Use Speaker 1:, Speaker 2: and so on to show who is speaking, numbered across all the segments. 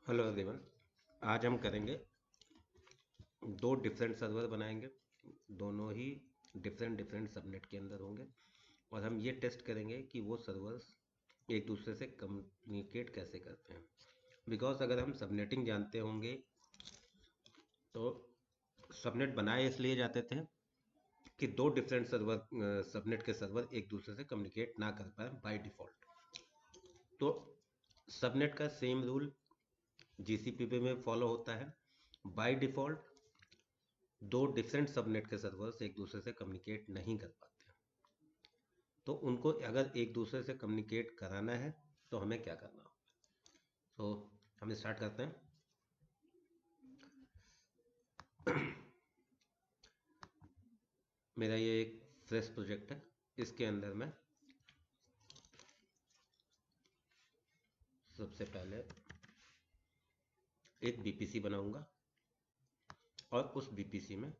Speaker 1: Hello everyone. आज हम करेंगे दो डिफरेंट सर्वर बनाएंगे। दोनों ही डिफरेंट डिफरेंट सबनेट के अंदर होंगे और हम ये टेस्ट करेंगे कि वो सर्वर्स एक दूसरे से कम्युनिकेट कैसे करते हैं। बिकॉज अगर हम सबनेटिंग जानते होंगे तो सबनेट बनाए इसलिए जाते थे कि दो डिफरेंट सर्वर सबनेट के सर्वर एक दूसरे से कम्युनिकेट ना कर पाए बाय डिफ़ॉल्ट। तो सबनेट का सेम रूल जीसीपी में फॉलो होता है। बाय डिफ़ॉल्ट दो डिफरेंट सबनेट के सर्वर्स एक दूसरे से कम्युनिकेट नहीं कर पाते, तो उनको अगर एक दूसरे से कम्युनिकेट कराना है तो हमें क्या करना होगा। तो हम स्टार्ट करते हैं। मेरा ये एक फ्रेश प्रोजेक्ट है। इसके अंदर मैं सबसे पहले एक बीपीसी बनाऊंगा और उस बीपीसी में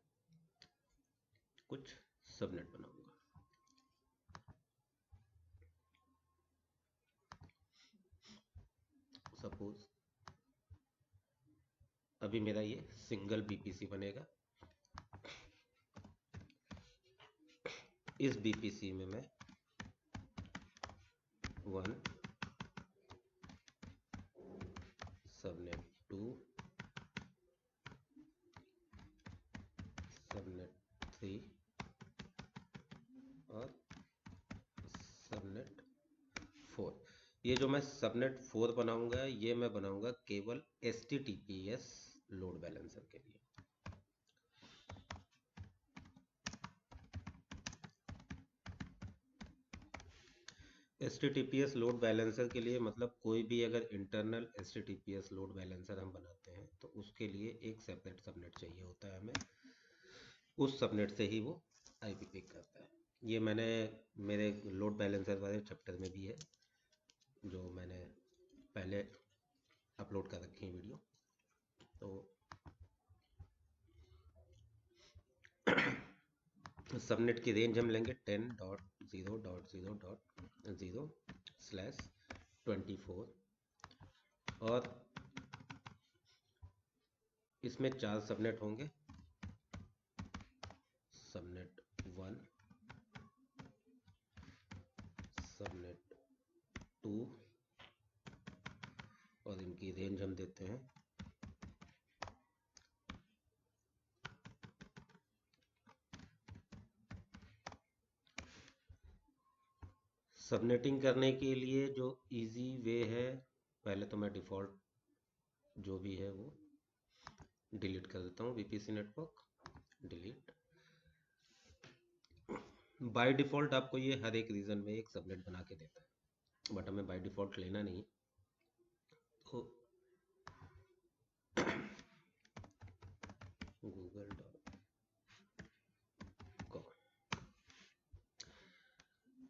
Speaker 1: कुछ सबनेट बनाऊंगा। सपोज अभी मेरा ये सिंगल बीपीसी बनेगा। इस बीपीसी में मैं 1 सबनेट 2 सबनेट 3 और सबनेट 4। ये जो मैं सबनेट 4 बनाऊंगा ये मैं बनाऊंगा केवल HTTPS लोड बैलेंसर के लिए। HTTPS लोड बैलेंसर के लिए मतलब कोई भी अगर इंटरनल HTTPS लोड बैलेंसर हम बनाते हैं तो उसके लिए एक सेपरेट सबनेट चाहिए होता है हमें। उस सबनेट से ही वो आईपी पिक करता है। ये मैंने मेरे लोड बैलेंसर वाले चैप्टर में भी है, जो मैंने पहले अपलोड कर रखी है वीडियो। तो सबनेट की रेंज हम लेंगे 10.0.0.0/24 और इसमें 4 सबनेट होंगे। सबनेट 1, सबनेट 2 और इनकी रेंज हम देते हैं सबनेटिंग करने के लिए जो इजी वे है, पहले तो मैं डिफ़ॉल्ट जो भी है वो डिलीट कर देता हूँ। VPC network delete. By default आपको ये हर एक रीजन में एक सबनेट बना के देता है, बट हमें बाय डिफ़ॉल्ट लेना नहीं। तो google.com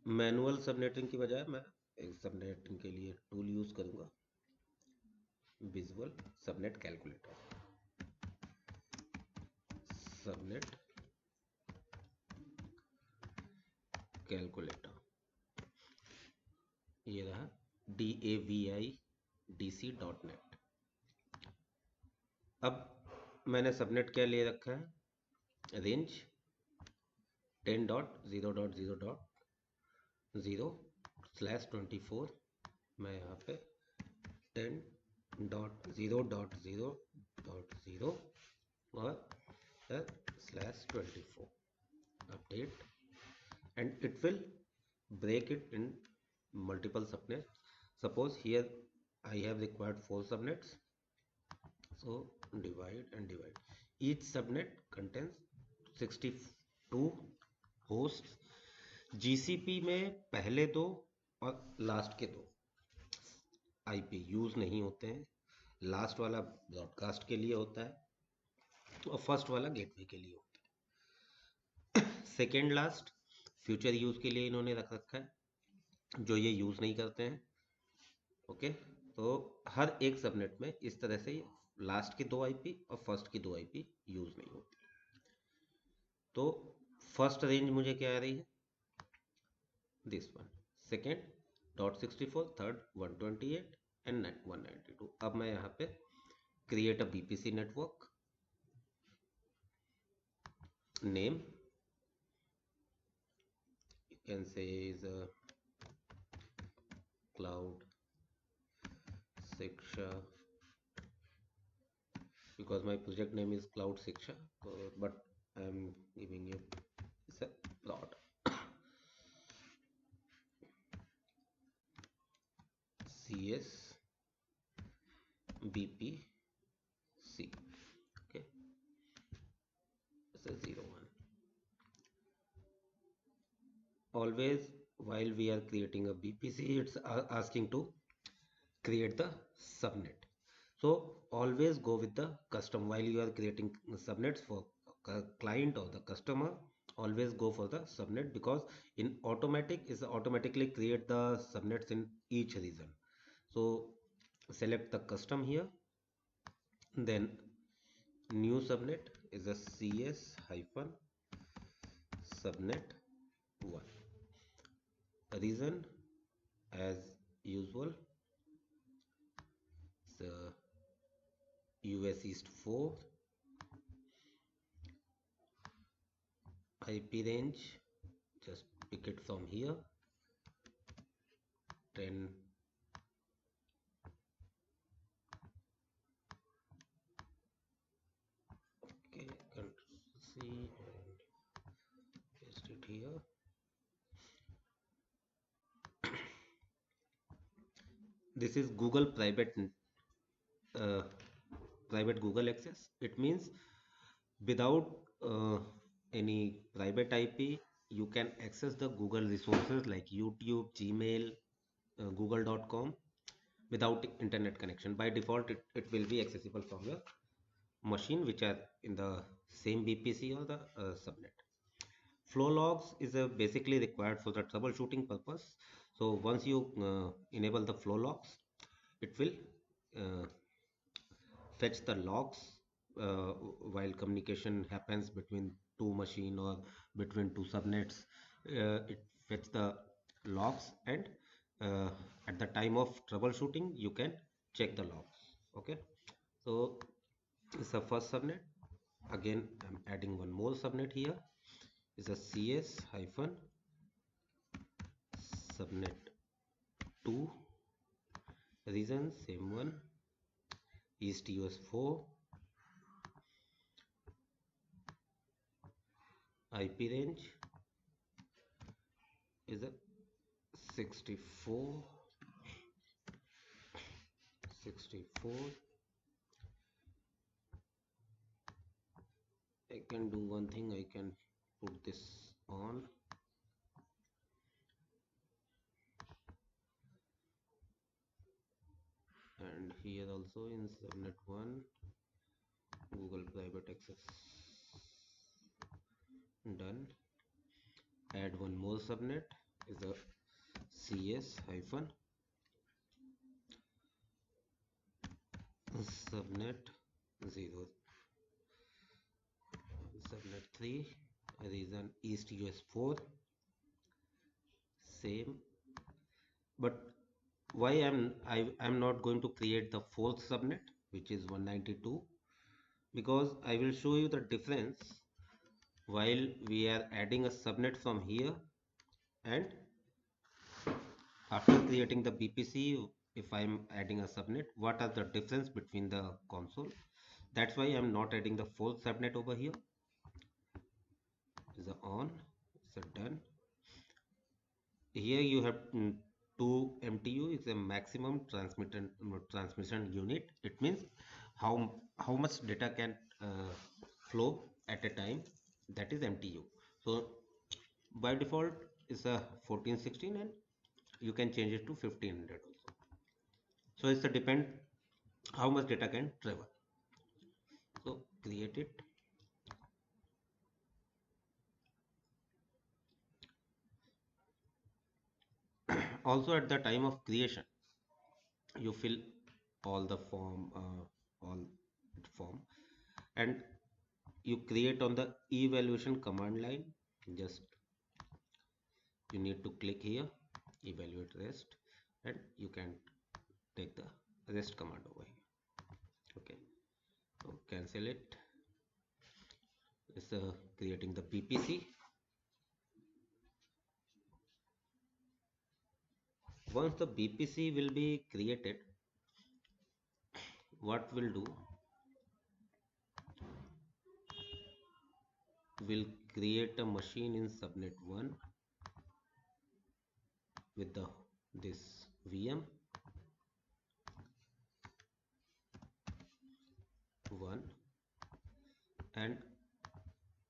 Speaker 1: मैनुअल सबनेटिंग की बजाय मैं एक सबनेटिंग के लिए टूल यूज़ करूँगा, visual subnet calculator. Subnet calculator ये रहा DAVIDC.net। अब मैंने सबनेट क्या ले रखा है, रेंज 10.0.0.0/24। मैं यहाँ पे 10.0.0.0 और /24 update, and it will break it in multiple subnets. Suppose here I have required 4 subnets, so divide and divide. Each subnet contains 62 hosts। GCP में पहले दो और लास्ट के दो आईपी यूज नहीं होते हैं। लास्ट वाला ब्रॉडकास्ट के लिए होता है और फर्स्ट वाला गेटवे के लिए होता है। सेकेंड लास्ट फ्यूचर यूज के लिए इन्होंने रख रखा है, जो ये यूज नहीं करते हैं। ओके, तो हर एक सबनेट में इस तरह से लास्ट की 2 आईपी और फर्स्ट की 2 आईपी यूज नहीं होती। तो फर्स्ट रेंज मुझे क्या आ रही है, this one. Second .64, third 128 and 192. अब मैं यहाँ पे create a BPC network, name you can say is a cloud Shiksha, because my project name is Cloud Shiksha, but I am giving you it's a plot CS BPC. Okay, it's a 01. Always while we are creating a BPC, it's asking to create the subnet. So always go with the custom while you are creating subnets for client or the customer. Always go for the subnet, because in automatic is automatically create the subnets in each region. So select the custom here, then new subnet is a CS hyphen subnet 1, region as usual, the US East 4, IP range just pick it from here, 10. Okay, Control C and paste it here. This is Google uh, private Google access. It means without any private IP, you can access the Google resources like YouTube, Gmail, google.com without internet connection. By default, it will be accessible from your machine which are in the same BPC or the subnet. Flow logs is basically required for the troubleshooting purpose. So once you enable the flow logs, it will uh, fetch the logs uh, while communication happens between two machine or between two subnets. It fetch the logs, and at the time of troubleshooting you can check the logs. Okay, so it's the first subnet. Again, I'm adding one more subnet here, is a CS hyphen subnet 2, region same one, East US 4, IP range is a 64. I can do one thing, I can put this on, and here also in subnet 1 Google private access, done. Add one more subnet, is a CS hyphen subnet 0, subnet 3, region East US 4, same. But why I'm not going to create the fourth subnet, which is 192, because I will show you the difference while we are adding a subnet from here, and after creating the BPC, if I'm adding a subnet, what are the difference between the console. That's why I'm not adding the fourth subnet over here. Is on, so done. Here you have 2 MTU is a maximum transmission unit. It means how much data can flow at a time, that is MTU. So by default is a 1416, and you can change it to 1500 also. So it's a depend how much data can travel. So create it. Also at the time of creation, you fill all the form, and you create on the evaluation command line. Just you need to click here, evaluate rest, and you can take the rest command over here. Okay, so cancel it. It's creating the BPC. Once the BPC will be created, what we'll do, we'll create a machine in subnet 1 with this VM 1, and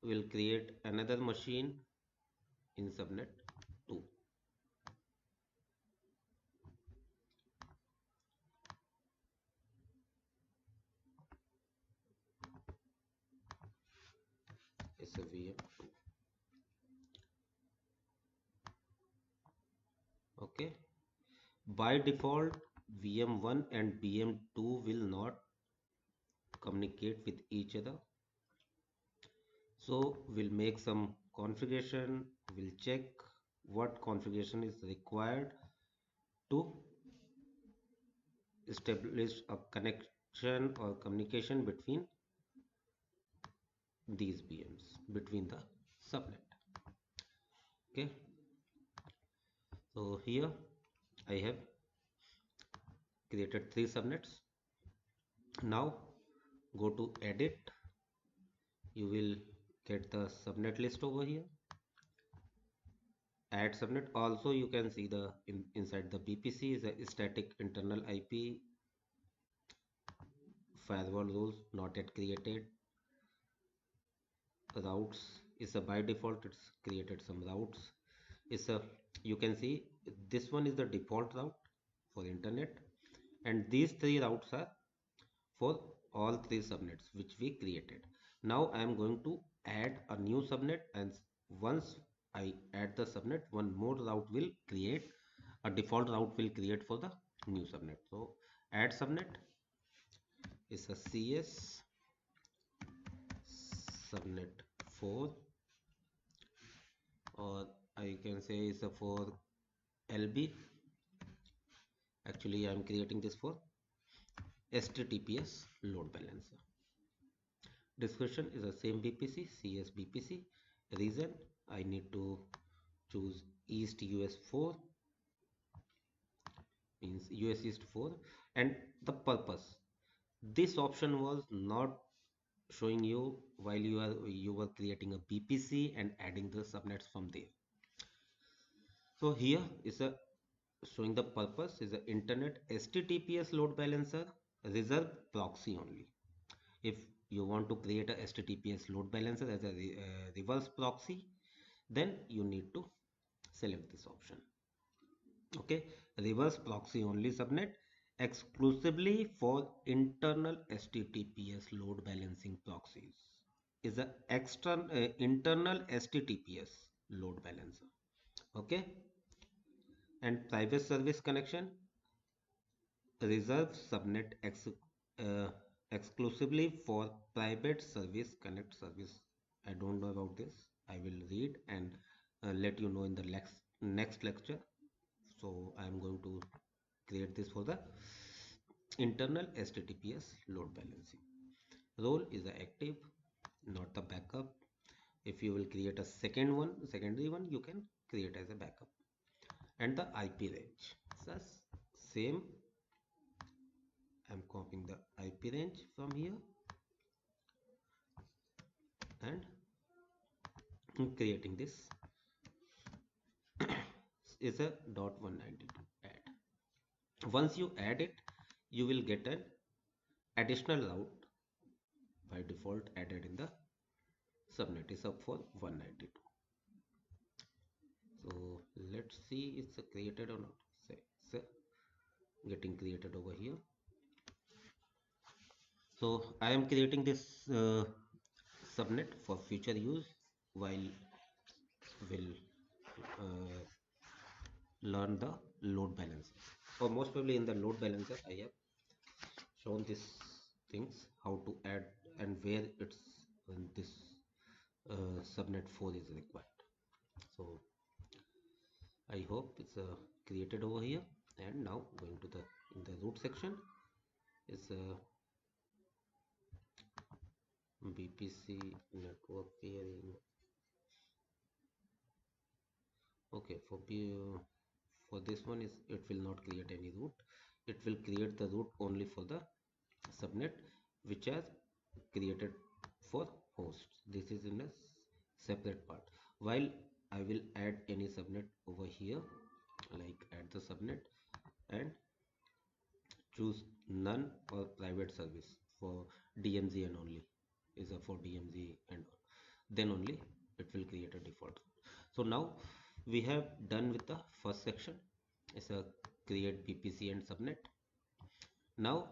Speaker 1: we'll create another machine in subnet 2. It's a VM2. Okay, by default VM1 and VM2 will not communicate with each other, so we'll make some configuration. We'll check what configuration is required to establish a connection or communication between these VMs, between the subnet. Okay, so here I have created 3 subnets. Now go to edit. You will get the subnet list over here. Add subnet. Also you can see the inside the BPC is a static internal IP, firewall rules not yet created, routes is a by default, it's created some routes. Is a, you can see this one is the default route for internet, and these 3 routes are for all 3 subnets which we created. Now I am going to add a new subnet, and once I add the subnet, one more route will create, a default route will create for the new subnet. So add subnet is a CS subnet 4, or I can say is a for LB. Actually I am creating this for HTTPS load balancer. Description is the same BPC, CS BPC. Reason, I need to choose East US 4, means US East 4, and the purpose. This option was not showing you while you were creating a BPC and adding the subnets from there. So here is a showing the purpose is the internet HTTPS load balancer reserve proxy only. If you want to create a HTTPS load balancer as a reverse proxy, then you need to select this option. Okay, reverse proxy only subnet exclusively for internal HTTPS load balancing proxies is a external internal HTTPS load balancer. Okay, and private service connection reserve subnet uh, exclusively for private service connect service. I don't know about this. I will read and let you know in the next lecture. So I am going to create this for the internal HTTPS load balancing. Role is the active, not the backup. If you will create a secondary one, you can create as a backup. And the IP range, thus same. I'm copying the IP range from here and creating this is a .192 add. Once you add it, you will get an additional route by default added in the subnet is up for 192. So let's see it's created or not. Say it's getting created over here. So I am creating this subnet for future use while will learn the load balancer, or most probably in the load balancer I have shown these things how to add and where it's when this subnet 4 is required. So I hope it's created over here, and now going to the in the root section is BPC network peering. Okay, for this one is it will not create any root. It will create the root only for the subnet which has created for hosts. This is in a separate part. While I will add any subnet over here, like add the subnet and choose none or private service for DMZ and only is a for DMZ and then only it will create a default. So now we have done with the first section. It's a create BPC and subnet. Now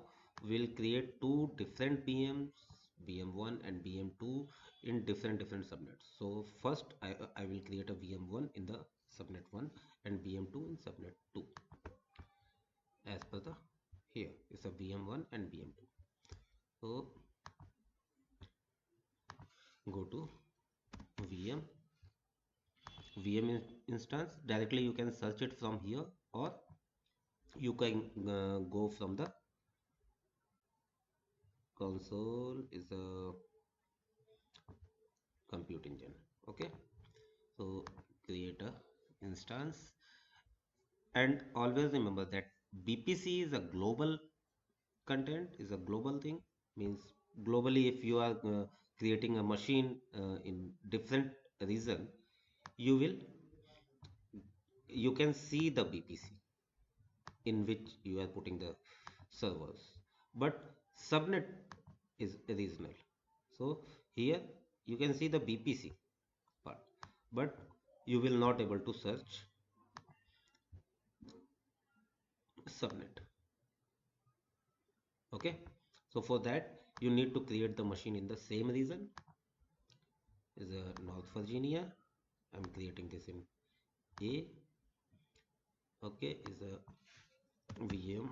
Speaker 1: we'll create two different BMs, BM1 and BM2 in different subnets. So first I will create a BM1 in the subnet 1 and BM2 in subnet 2 as per the here is a BM1 and BM2. So go to VM instance. Directly you can search it from here or you can go from the console is a compute engine. Okay, so create a instance and always remember that BPC is a global content, is a global thing. Means globally if you are creating a machine in different region, you will you can see the BPC in which you are putting the servers, but subnet is regional. So here you can see the BPC part, but you will not able to search subnet. Okay, so for that you need to create the machine in the same region is a North Virginia. I'm creating this in A. Okay, is a VM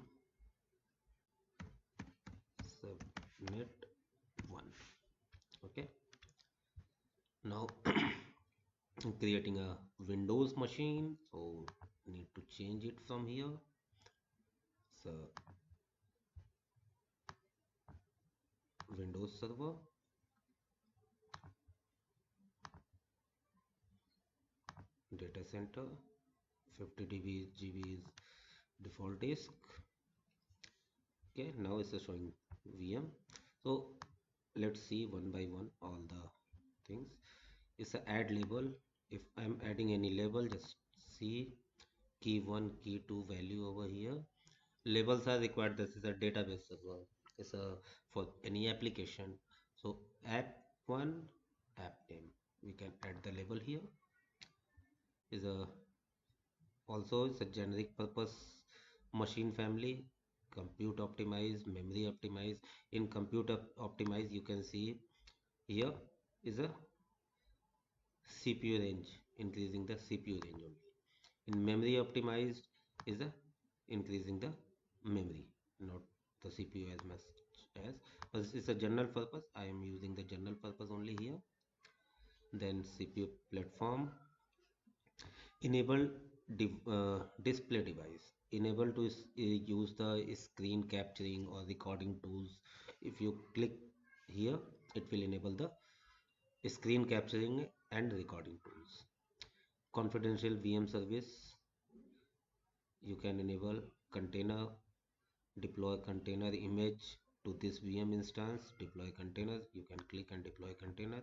Speaker 1: subnet 1. Okay, now I'm creating a Windows machine, so need to change it from here. So Windows server, data center, 50 GB is default disk. Okay, now it's showing VM. So let's see one by one all the things. It's a add label. If I'm adding any label, just see key 1 key 2 value over here. Labels are required. This is a database server. It's a for any application. So app 1 app name, we can add the label here. Is a also it's a generic purpose machine family, compute optimized, memory optimized. In compute optimized you can see here is a CPU range, increasing the CPU range only. In memory optimized is a increasing the memory, not the CPU as much as, but it's a general purpose. I am using the general purpose only here. Then CPU platform, enable display device, enable to use the screen capturing or recording tools. If you click here it will enable the screen capturing and recording tools. Confidential VM service, you can enable container, deploy container image to this VM instance, deploy containers, you can click and deploy container.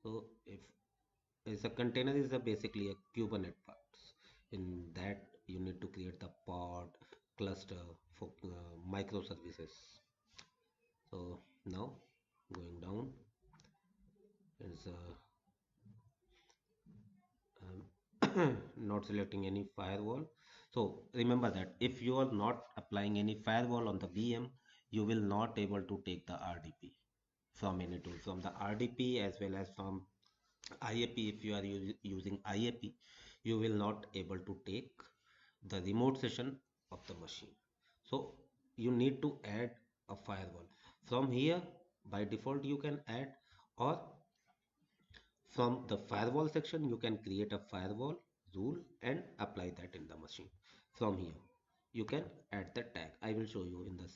Speaker 1: So if is a container is a basically a Kubernetes parts. In that you need to create the pod cluster for microservices. So now going down is not selecting any firewall. So remember that if you are not applying any firewall on the VM, you will not able to take the RDP from any tool, from the RDP as well as from IAP. If you are using IAP, you will not able to take the remote session of the machine. So you need to add a firewall from here. By default you can add, or from the firewall section you can create a firewall rule and apply that in the machine from here. you can add the tag. I will show you in the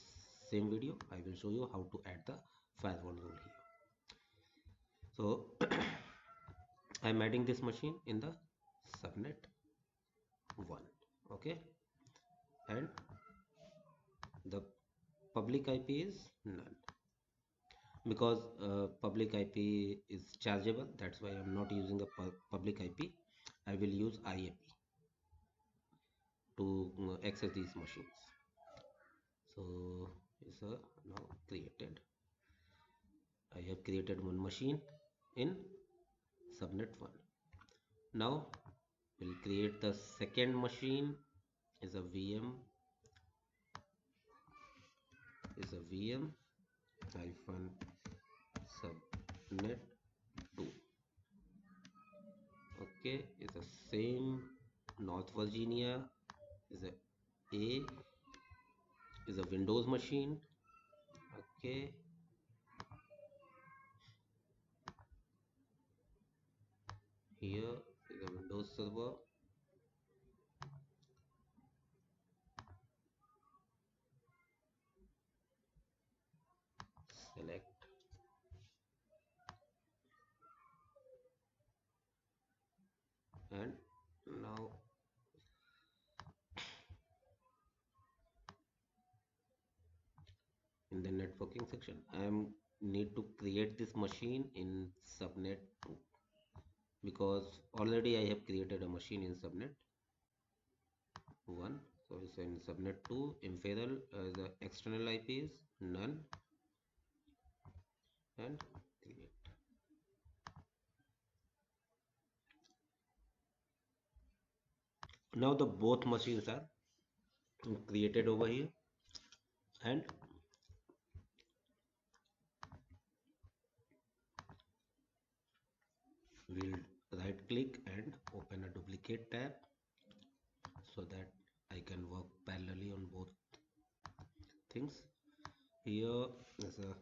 Speaker 1: same video. I will show you how to add the firewall rule here. So I'm adding this machine in the subnet 1. Okay, and the public IP is none, because public IP is chargeable. That's why I'm not using the public IP. I will use IAP to access these machines. So it's now created. I have created one machine in subnet 1. Now we'll create the second machine. Is a VM hyphen subnet 2. Okay, it's the same. North Virginia is a is a Windows machine. Okay, here is a Windows server. Select, and now in the networking section I am need to create this machine in subnet 2, because already I have created a machine in subnet 1. So it's in subnet 2. Infidel, the external IP is none, and create. Now the both machines are created over here, and we'll right click and open a duplicate tab so that I can work parallelly on both things. Here is a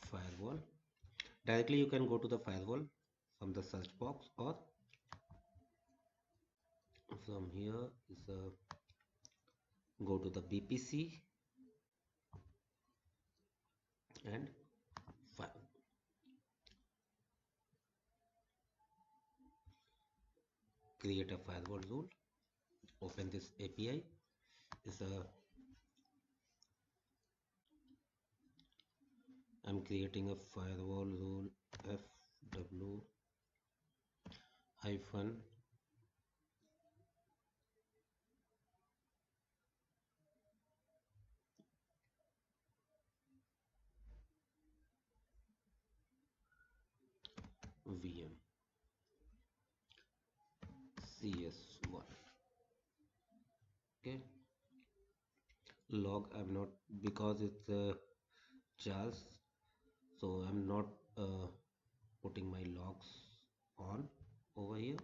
Speaker 1: firewall. Directly you can go to the firewall from the search box, or from here is a go to the BPC and file. Create a firewall rule. Open this API. Is a I'm creating a firewall rule FW hyphen VM CS1. Okay, log I'm not, because it's Charles, so I'm not putting my logs on over here.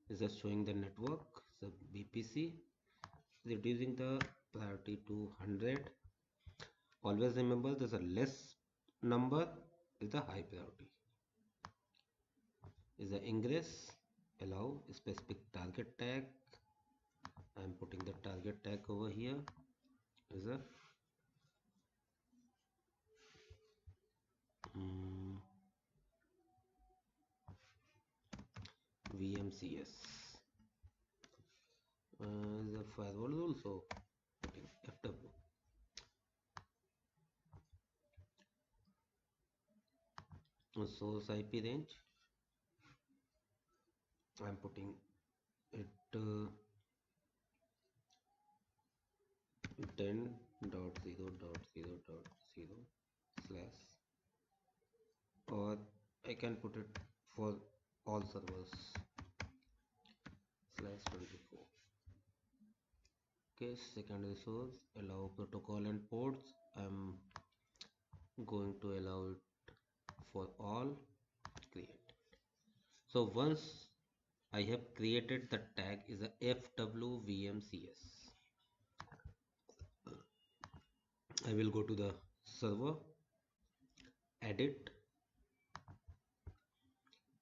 Speaker 1: It's just showing the network. So BPC, reducing the priority to 100. Always remember, there's a less number is the high priority. Is the ingress, allow specific target tag. I'm putting the target tag over here. Is a VMCS. The firewall is also putting FW. Source IP range, I'm putting it 10.0.0.0 slash, or I can put it for all servers slash 24. Okay, second resource, allow protocol and ports. I'm going to allow it for all. Create. So once I have created the tag is a FWVMCS, I will go to the server, edit,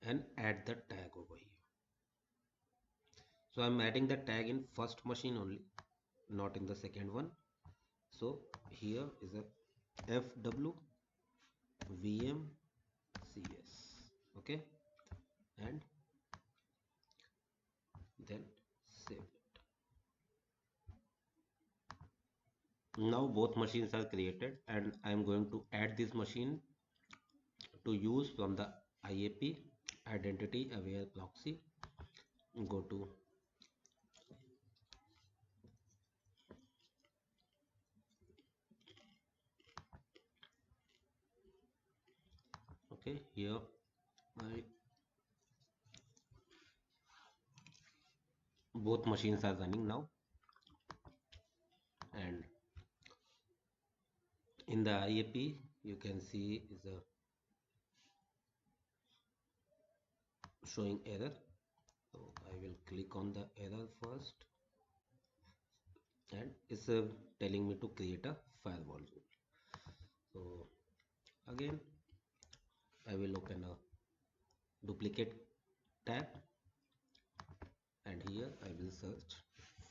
Speaker 1: and add the tag over here. So I'm adding the tag in first machine only. not in the second one. So here is a FW VMCS. Okay, and then save. Now both machines are created, and I am going to add this machine to use from the IAP identity aware proxy. Go to okay, here my both machines are running now, and in the IAP you can see is a showing error. So I will click on the error first, and it's telling me to create a firewall rule. So again I will open a duplicate tab, and here I will search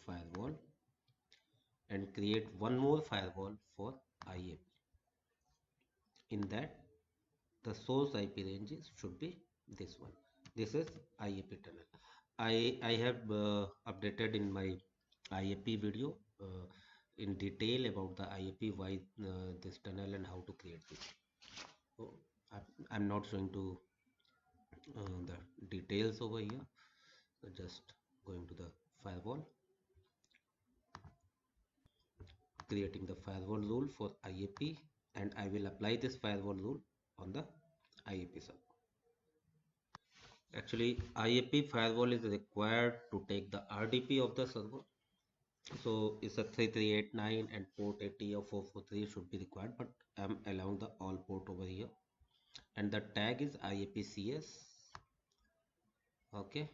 Speaker 1: firewall and create one more firewall for IAP. In that, the source IP ranges should be this one. This is IAP tunnel. I have updated in my IAP video in detail about the IAP, why this tunnel and how to create this. So I'm not showing to the details over here. So just going to the firewall, creating the firewall rule for IAP, and I will apply this firewall rule on the IAP server. Actually, IAP firewall is required to take the RDP of the server. So it's a 3389 and port 80 or 443 should be required, but I'm allowing the all port over here. And the tag is IAPCS. Okay,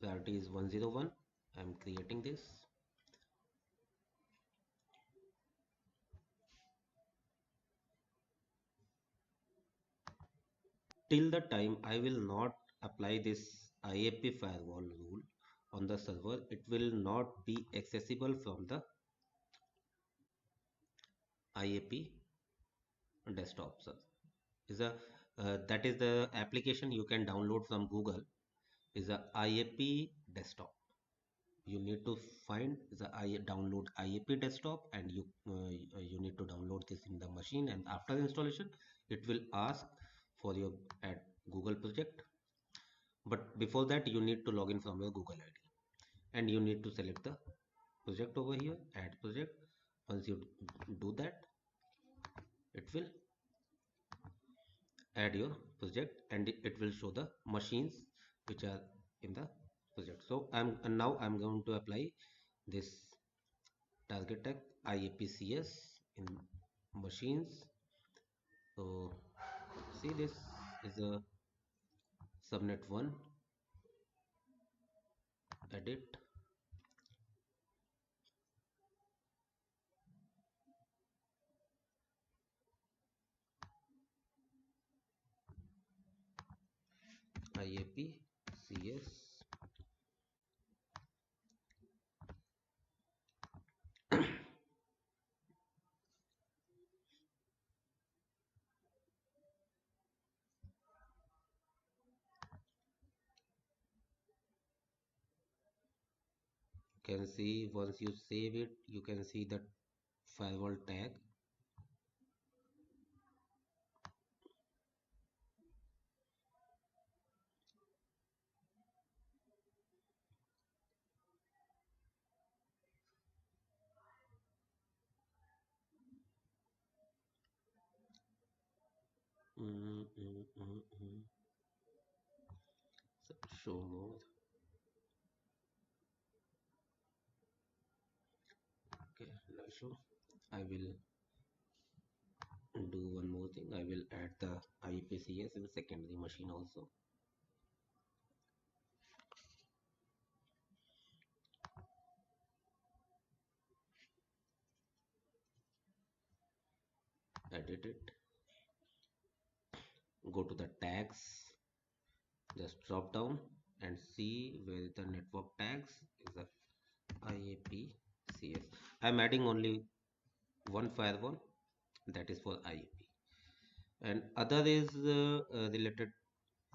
Speaker 1: priority is 101. I'm creating this. Till the time I will not apply this IAP firewall rule on the server, it will not be accessible from the IAP desktop server. Is a that is the application you can download from Google, is a IAP desktop. You need to find the download IAP desktop, and you need to download this in the machine, and after installation it will ask for your at Google project. But before that you need to log in from your Google ID, and you need to select the project over here, add project. Once you do that, it will add your project, and it will show the machines which are in the project. So now I'm going to apply this target tag IAPCS in machines. So see, this is a subnet 1, edit, IAPCS. Can see once you save it, you can see that firewall tag. Mm, mm, mm, mm. So show more. Okay, now show. I will do one more thing. I will add the IAPCS in the secondary machine also. Edit it. Go to the tags. Just drop down and see where the network tags is the IAPCS. yes. I'm adding only one firewall, that is for IAP, and other is related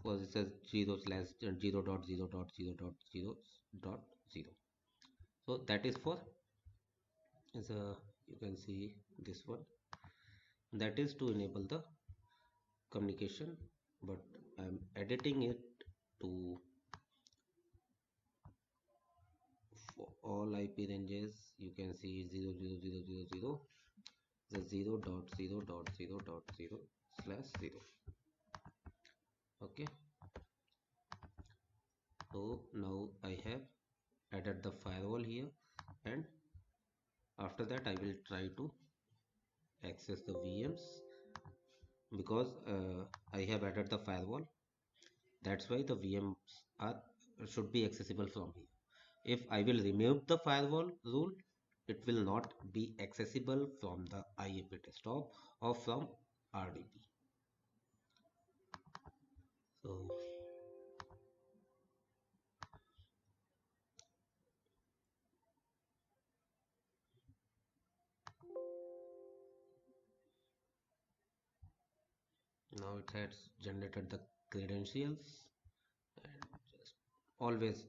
Speaker 1: was it says 0 slash 0 dot 0 dot 0 dot 0 dot 0. So that is for is a, you can see this one, that is to enable the communication, but I'm editing it to for all IP ranges. You can see 00000 the 0 dot 0 dot 0 dot 0 slash 0. Okay, so now I have added the firewall here, and after that I will try to access the VMs, because I have added the firewall. That's why the VMs are should be accessible from here. If I will remove the firewall rule, it will not be accessible from the IAP desktop or from RDP. So now it has generated the credentials, and just always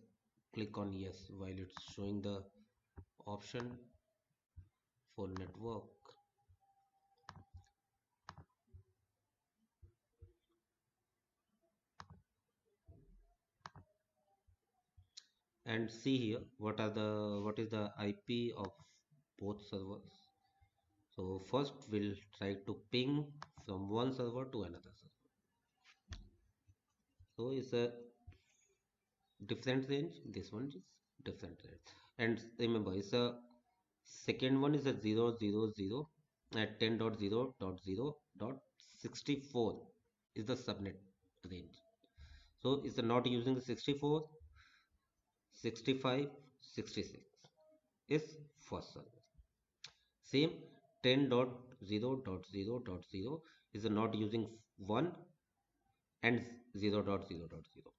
Speaker 1: click on yes while it's showing the option for network. And see here what is the IP of both servers. So first we'll try to ping from one server to another server. So it's a different range, this one is different range, and remember it's a second one is a 000 at 10.0.0.64 is the subnet range. So it's not using the 64, 65, 66 is first server. Same 10.0.0.0 is not using 1 and 0.0.0.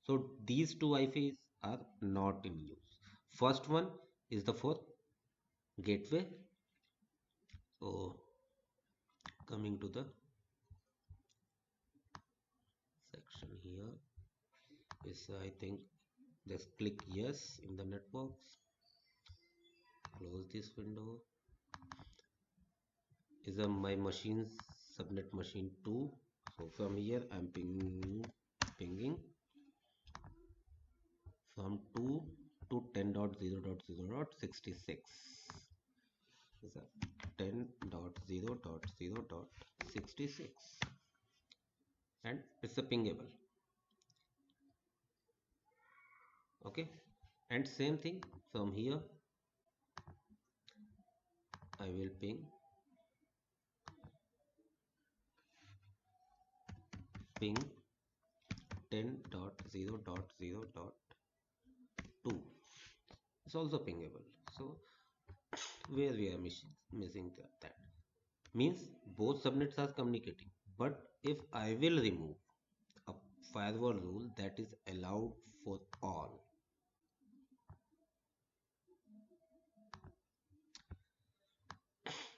Speaker 1: So these two IPs are not in use. First one is the for gateway. So coming to the section here is I think just click yes in the networks, close this window. Is a my machine's subnet machine 2. So from here I'm pinging from 2 to 10.0.0.66 is a 10.0.0.66, and it's a pingable. Okay, and same thing from here I will ping 10.0.0.2. It's also pingable. So where we are missing that means both subnets are communicating, but if I will remove a firewall rule that is allowed for all,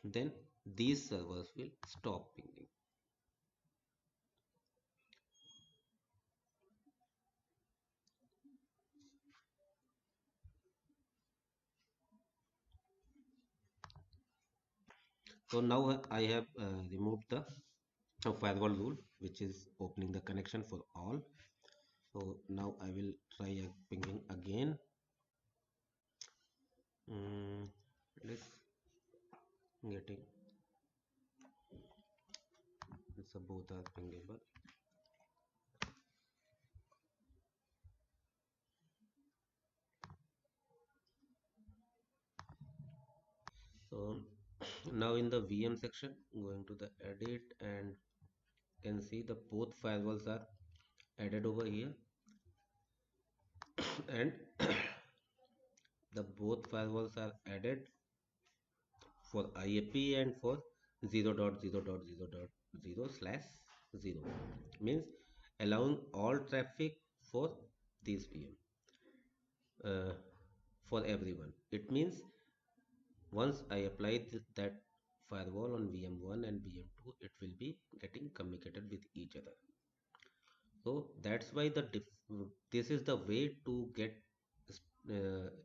Speaker 1: then these servers will stop pinging. So now I have removed the firewall rule which is opening the connection for all. So now I will try pinging again. Let's getting it's both are pingable. So now in the VM section, going to the edit, and can see the both firewalls are added over here, and the both firewalls are added for IAP and for 0.0.0.0 slash 0 means allowing all traffic for this VM, uh, for everyone. It means Once I apply that firewall on VM1 and VM2, it will be getting communicated with each other. So that's why this is the way to get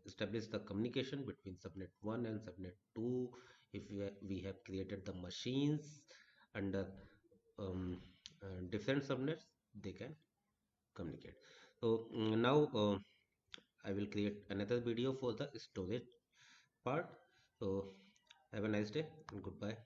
Speaker 1: establish the communication between subnet 1 and subnet 2. If we have created the machines under different subnets, they can communicate. So now I will create another video for the storage part. So have a nice day and goodbye.